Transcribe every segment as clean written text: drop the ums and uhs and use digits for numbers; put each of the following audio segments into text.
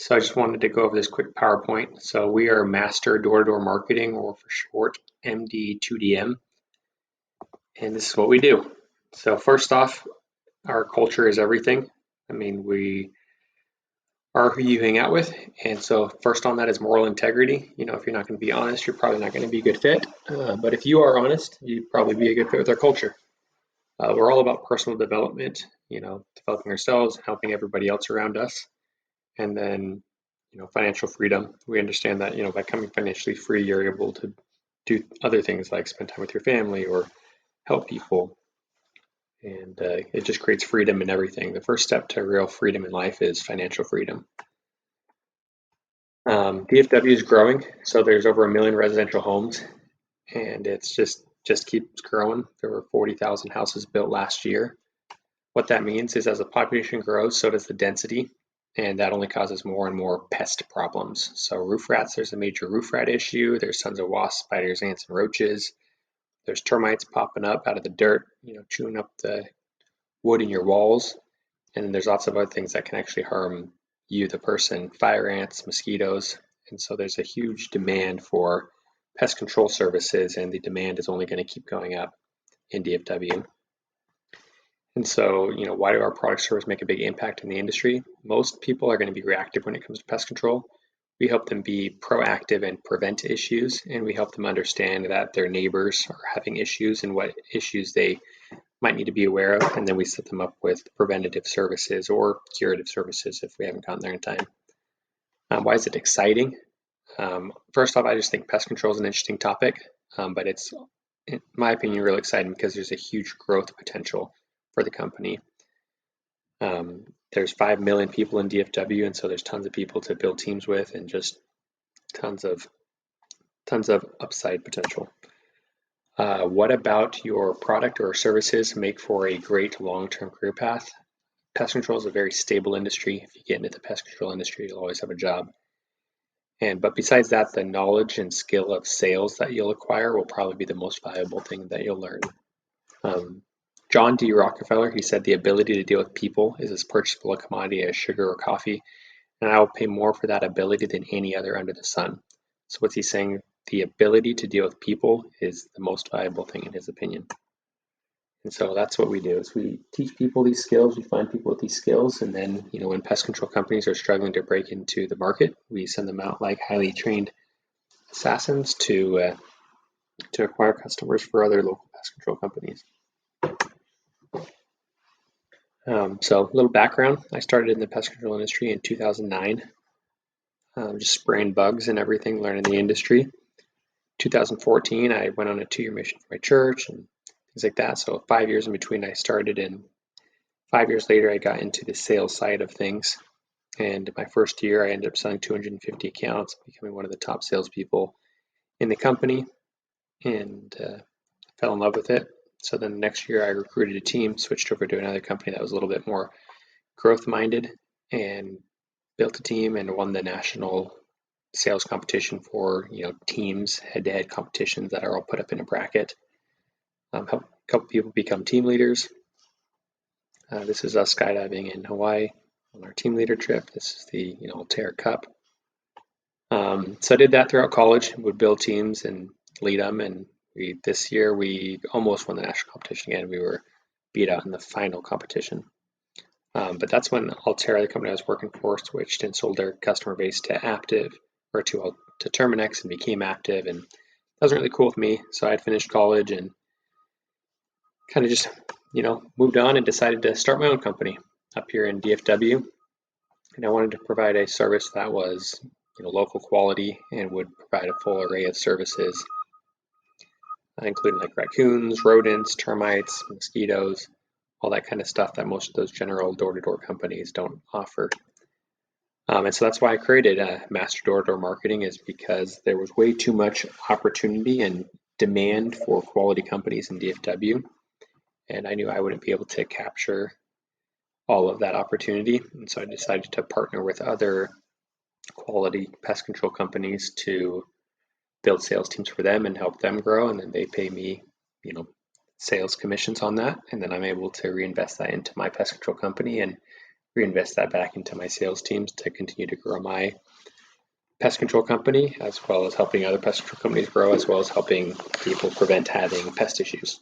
So I just wanted to go over this quick PowerPoint. So we are Master Door-to-Door Marketing, or for short, MD2DM, and this is what we do. So first off, our culture is everything. I mean, we are who you hang out with, and so first on that is moral integrity. If you're not going to be honest, you're probably not going to be a good fit. But if you are honest, you'd probably be a good fit with our culture. We're all about personal development, developing ourselves, helping everybody else around us. And then financial freedom. We understand that by becoming financially free, you're able to do other things like spend time with your family or help people, and it just creates freedom in everything. The first step to real freedom in life is financial freedom. DFW is growing, so there's over 1 million residential homes, and it's just keeps growing. There were 40,000 houses built last year. What that means is as the population grows, so does the density, and that only causes more and more pest problems. So roof rats, there's a major roof rat issue. There's tons of wasps, spiders, ants, and roaches. There's termites popping up out of the dirt, chewing up the wood in your walls. And then there's lots of other things that can actually harm you, the person, fire ants, mosquitoes. And so there's a huge demand for pest control services, and the demand is only going to keep going up in DFW. And so, why do our product service make a big impact in the industry? Most people are going to be reactive when it comes to pest control. We help them be proactive and prevent issues, and we help them understand that their neighbors are having issues and what issues they might need to be aware of, and then we set them up with preventative services or curative services if we haven't gotten there in time. Why is it exciting? First off, I just think pest control is an interesting topic, but it's, in my opinion, really exciting because there's a huge growth potential for the company. There's 5 million people in DFW, and so there's tons of people to build teams with, and just tons of upside potential. What about your product or services make for a great long-term career path? Pest control is a very stable industry. If you get into the pest control industry, you'll always have a job. But besides that, the knowledge and skill of sales that you'll acquire will probably be the most valuable thing that you'll learn. John D. Rockefeller, he said the ability to deal with people is as purchasable a commodity as sugar or coffee, and I will pay more for that ability than any other under the sun. So what's he saying? The ability to deal with people is the most valuable thing in his opinion. And so that's what we do, is we teach people these skills, we find people with these skills, and then, when pest control companies are struggling to break into the market, we send them out like highly trained assassins to acquire customers for other local pest control companies. So a little background, I started in the pest control industry in 2009, just spraying bugs and everything, learning the industry. 2014, I went on a 2-year mission for my church and things like that. So 5 years in between I started, and 5 years later I got into the sales side of things. And my first year I ended up selling 250 accounts, becoming one of the top salespeople in the company, and fell in love with it. So then the next year I recruited a team, switched over to another company that was a little bit more growth minded, and built a team and won the national sales competition for teams, head-to-head competitions that are all put up in a bracket. Help a couple people become team leaders. This is us skydiving in Hawaii on our team leader trip. This is the Altair Cup. So I did that throughout college, would build teams and lead them, and this year we almost won the national competition again. We were beat out in the final competition. But that's when Altair, the company I was working for, switched and sold their customer base to Active, or to Terminex, and became Active, and that was really cool with me. So I had finished college and kind of just moved on and decided to start my own company up here in DFW, and I wanted to provide a service that was local quality and would provide a full array of services, including like raccoons, rodents, termites, mosquitoes, all that kind of stuff that most of those general door-to-door companies don't offer. And so that's why I created Master Door-to-Door Marketing, is because there was way too much opportunity and demand for quality companies in DFW, and I knew I wouldn't be able to capture all of that opportunity, and so I decided to partner with other quality pest control companies to build sales teams for them and help them grow, and then they pay me sales commissions on that, and then I'm able to reinvest that into my pest control company and reinvest that back into my sales teams to continue to grow my pest control company, as well as helping other pest control companies grow, as well as helping people prevent having pest issues.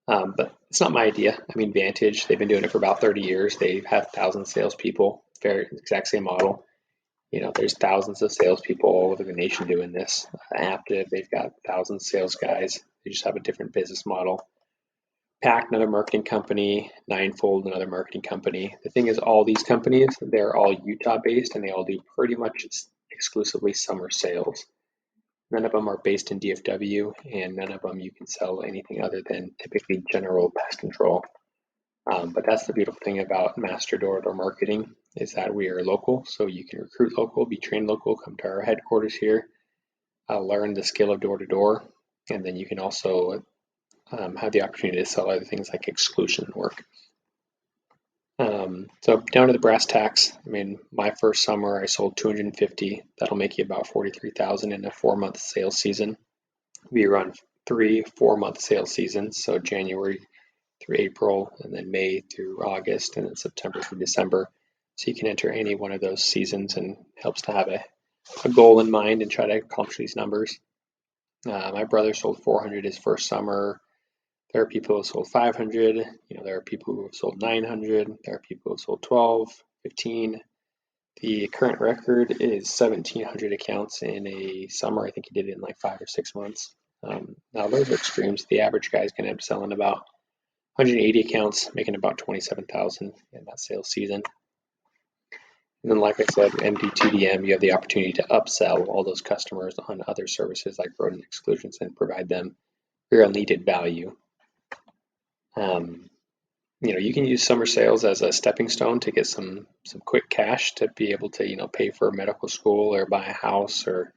But it's not my idea. I mean, Vantage, they've been doing it for about 30 years. They have thousands of salespeople, very exact same model. There's thousands of salespeople all over the nation doing this. Aptive, they've got thousands of sales guys. They just have a different business model. Pact, another marketing company. Ninefold, another marketing company. The thing is, all these companies, they're all Utah-based, and they all do pretty much exclusively summer sales. None of them are based in DFW, and none of them you can sell anything other than typically general pest control. But that's the beautiful thing about master door-to-door marketing, is that we are local, so you can recruit local, be trained local, come to our headquarters here, learn the skill of door-to-door, and then you can also have the opportunity to sell other things like exclusion work. So down to the brass tacks, I mean, my first summer I sold 250. That'll make you about 43,000 in a 4-month sales season. We run 3 4-month sales seasons, so January through April, and then May through August, and then September through December. So you can enter any one of those seasons, and helps to have a goal in mind and try to accomplish these numbers. My brother sold 400 his first summer. There are people who have sold 500. There are people who have sold 900. There are people who have sold 12, 15. The current record is 1,700 accounts in a summer. I think he did it in like 5 or 6 months. Now those are extremes. The average guy is going to end up selling about 180 accounts, making about 27,000 in that sales season. And then, like I said, MD2DM, you have the opportunity to upsell all those customers on other services like rodent exclusions and provide them real needed value. You can use summer sales as a stepping stone to get some quick cash to be able to pay for medical school or buy a house or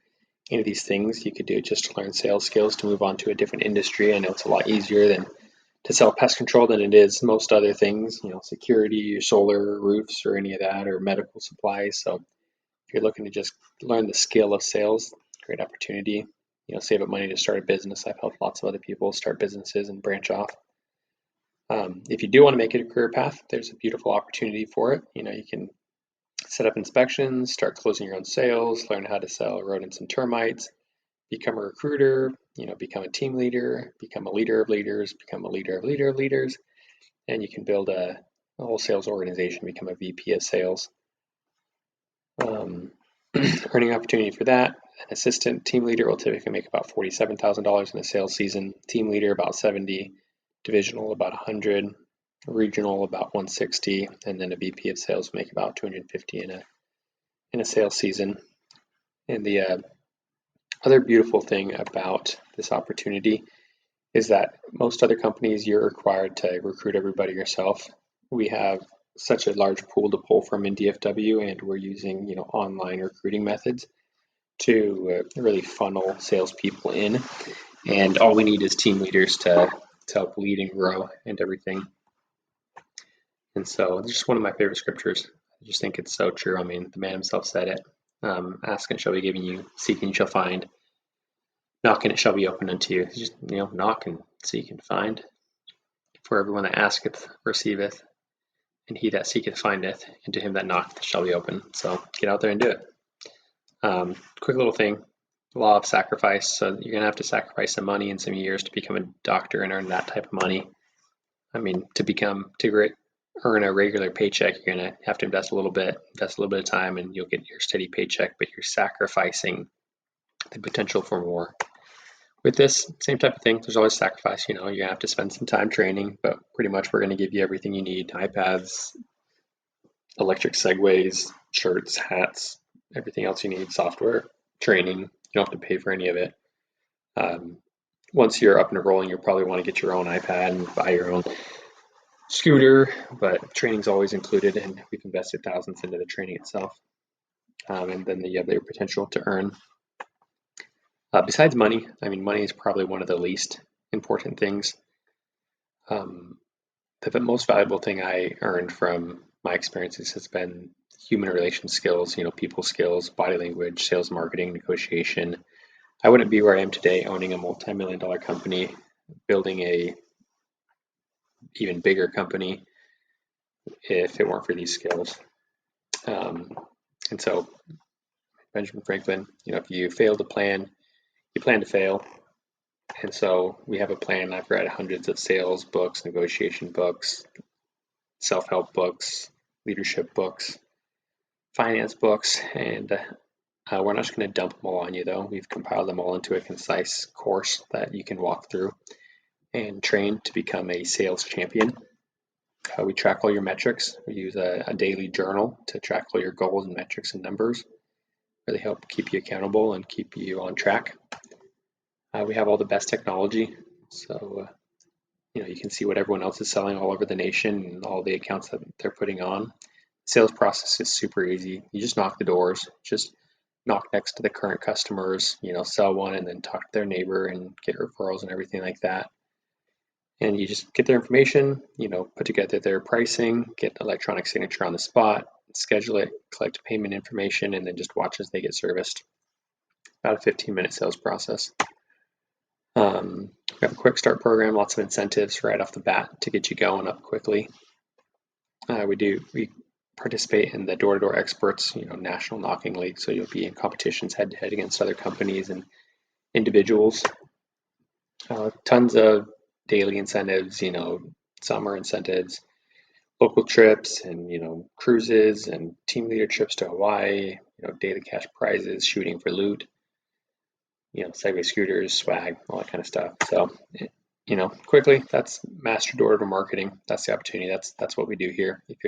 any of these things. You could do it just to learn sales skills to move on to a different industry. I know it's a lot easier than to sell pest control than it is most other things, security or solar roofs or any of that, or medical supplies. So if you're looking to just learn the skill of sales, great opportunity. Save up money to start a business. I've helped lots of other people start businesses and branch off. If you do want to make it a career path, there's a beautiful opportunity for it. You can set up inspections, start closing your own sales, learn how to sell rodents and termites, become a recruiter, become a team leader, become a leader of leaders, become a leader of leaders, and you can build a whole sales organization, become a VP of sales. Earning opportunity for that. An assistant team leader will typically make about $47,000 in a sales season. Team leader about 70, divisional about 100, regional about 160, and then a VP of sales will make about 250 in a sales season. And the other beautiful thing about this opportunity is that most other companies, you're required to recruit everybody yourself. We have such a large pool to pull from in DFW, and we're using online recruiting methods to really funnel salespeople in. And all we need is team leaders to help lead and grow and everything. And so it's just one of my favorite scriptures. I just think it's so true. I mean, the man himself said it. Ask and it shall be given you, seek and you shall find, knock and it shall be opened unto you. Just knock and seek and find. For everyone that asketh receiveth, and he that seeketh findeth, and to him that knocketh shall be open. So get out there and do it. Quick little thing, law of sacrifice. So you're gonna have to sacrifice some money and some years to become a doctor and earn that type of money. I mean, to earn a regular paycheck, you're gonna have to invest a little bit of time, and you'll get your steady paycheck, but you're sacrificing the potential for more. With this, same type of thing, there's always sacrifice. You're gonna have to spend some time training, but pretty much we're gonna give you everything you need: iPads, electric segways, shirts, hats, everything else you need, software, training. You don't have to pay for any of it. Once you're up and rolling, you'll probably want to get your own iPad and buy your own scooter, but training's always included, and we've invested thousands into the training itself. And then you have the potential to earn. Besides money, I mean, money is probably one of the least important things. The most valuable thing I earned from my experiences has been human relation skills, people skills, body language, sales, marketing, negotiation. I wouldn't be where I am today owning a multi-million-dollar company, building a even bigger company, if it weren't for these skills. And so Benjamin Franklin, if you fail to plan, you plan to fail. And so we have a plan. I've read hundreds of sales books, negotiation books, self-help books, leadership books, finance books, and we're not just going to dump them all on you, though. We've compiled them all into a concise course that you can walk through and train to become a sales champion. We track all your metrics. We use a daily journal to track all your goals and metrics and numbers. Really help keep you accountable and keep you on track. We have all the best technology, so you can see what everyone else is selling all over the nation and all the accounts that they're putting on. Sales process is super easy. You just knock the doors, just knock next to the current customers, sell one and then talk to their neighbor and get referrals and everything like that. And you just get their information, put together their pricing, get electronic signature on the spot, schedule it, collect payment information, and then just watch as they get serviced. About a 15-minute sales process. We have a quick start program, lots of incentives right off the bat to get you going up quickly. We participate in the door-to-door experts, national knocking league, so you'll be in competitions head-to-head against other companies and individuals. Tons of daily incentives, summer incentives, local trips, and cruises and team leader trips to Hawaii, daily cash prizes, shooting for loot, Segway scooters, swag, all that kind of stuff. So, quickly, that's master door-to-door marketing. That's the opportunity. That's what we do here. If you're